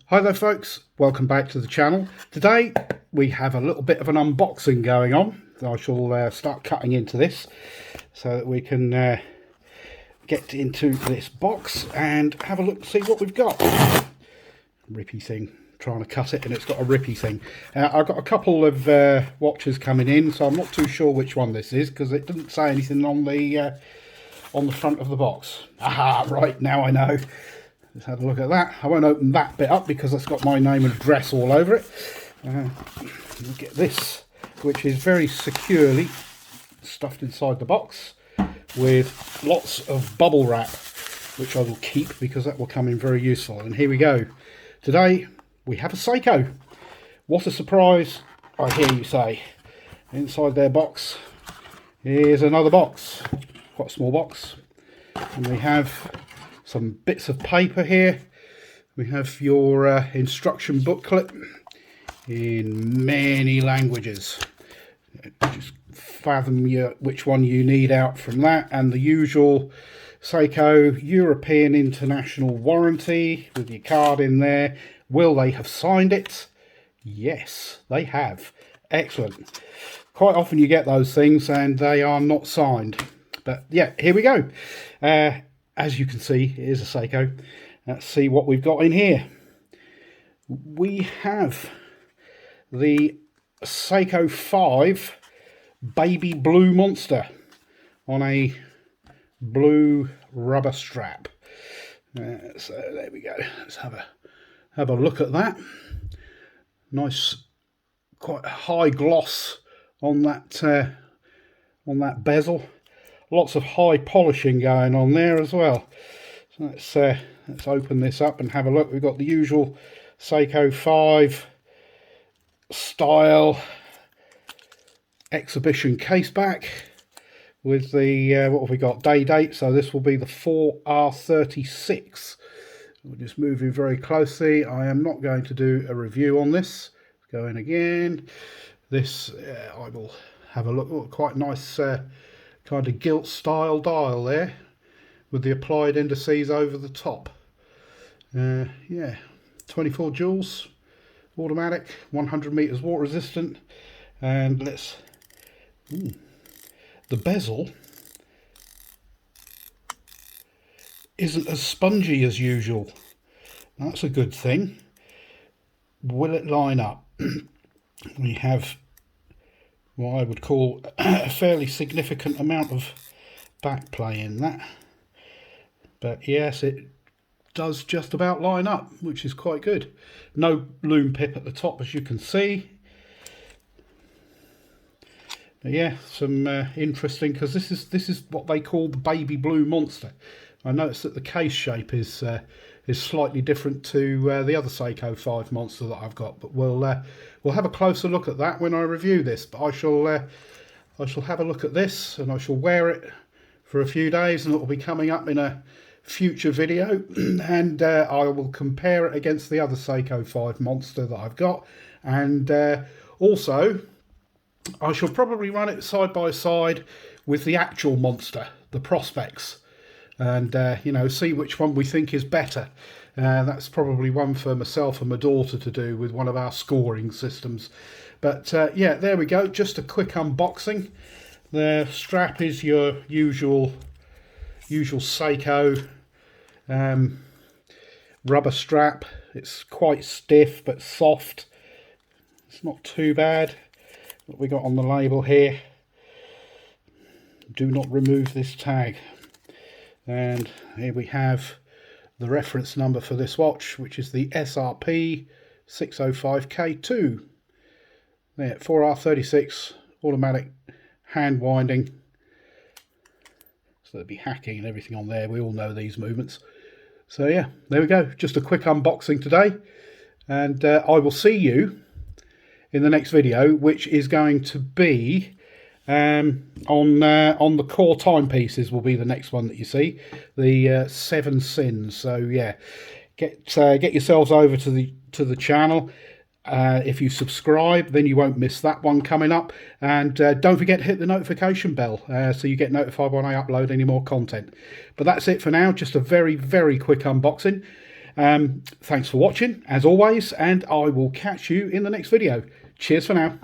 Hi there folks, welcome back to the channel. Today we have a little bit of an unboxing going on. I shall start cutting into this so that we can get into this box and have a look, see what we've got. Rippy thing, trying to cut it and it's got a rippy thing. I've got a couple of watches coming in, so I'm not too sure which one this is because it didn't say anything on the front of the box. Aha, right, now I know. Let's have a look at that. I won't open that bit up because it's got my name and address all over it. Look at this, which is very securely stuffed inside the box with lots of bubble wrap, which I will keep because that will come in very useful. And here we go. Today we have a Seiko. What a surprise, I hear you say. Inside their box is another box, quite a small box, and we have some bits of paper here. We have your instruction booklet in many languages. Just fathom which one you need out from that, and the usual Seiko European International Warranty with your card in there. Will they have signed it? Yes, they have. Excellent. Quite often you get those things and they are not signed. But yeah, here we go. As you can see, it is a Seiko. Let's see what we've got in here. We have the Seiko 5 Baby Blue Monster on a blue rubber strap. So there we go. Let's have a look at that. Nice, quite high gloss on that bezel. Lots of high polishing going on there as well. So let's open this up and have a look. We've got the usual Seiko 5 style exhibition case back with the what have we got, day date. So this will be the 4R36. We're just moving very closely. I am not going to do a review on this. Go in again. This I will have a look. Oh, quite nice kind of gilt style dial there with the applied indices over the top. Yeah, 24 joules automatic, 100 meters water resistant. And let's the bezel isn't as spongy as usual. That's a good thing. Will it line up? We have what I would call a fairly significant amount of back play in that, but yes, it does just about line up, which is quite good. No Loom Pip at the top, as you can see. But yeah, some interesting, because this is what they call the Baby Blue Monster. I noticed that the case shape is slightly different to the other Seiko 5 Monster that I've got, but we'll have a closer look at that when I review this. But I shall have a look at this and I shall wear it for a few days, and it will be coming up in a future video, and I will compare it against the other Seiko 5 Monster that I've got, and also I shall probably run it side by side with the actual Monster, the Prospects, and you know, see which one we think is better. That's probably one for myself and my daughter to do with one of our scoring systems. But yeah, there we go, just a quick unboxing. The strap is your usual Seiko rubber strap. It's quite stiff but soft. It's not too bad. What we got on the label here: do not remove this tag. And here we have the reference number for this watch, which is the SRP605K2. There, 4R36 automatic hand winding. So there'll be hacking and everything on there. We all know these movements. So yeah, there we go. Just a quick unboxing today, and I will see you in the next video, which is going to be on the core timepieces. Will be the next one that you see, the 7 sins. So yeah, get yourselves over to the channel. If you subscribe, then you won't miss that one coming up, and don't forget to hit the notification bell so you get notified when I upload any more content. But that's it for now, just a very quick unboxing. Thanks for watching, as always, and I will catch you in the next video. Cheers for now.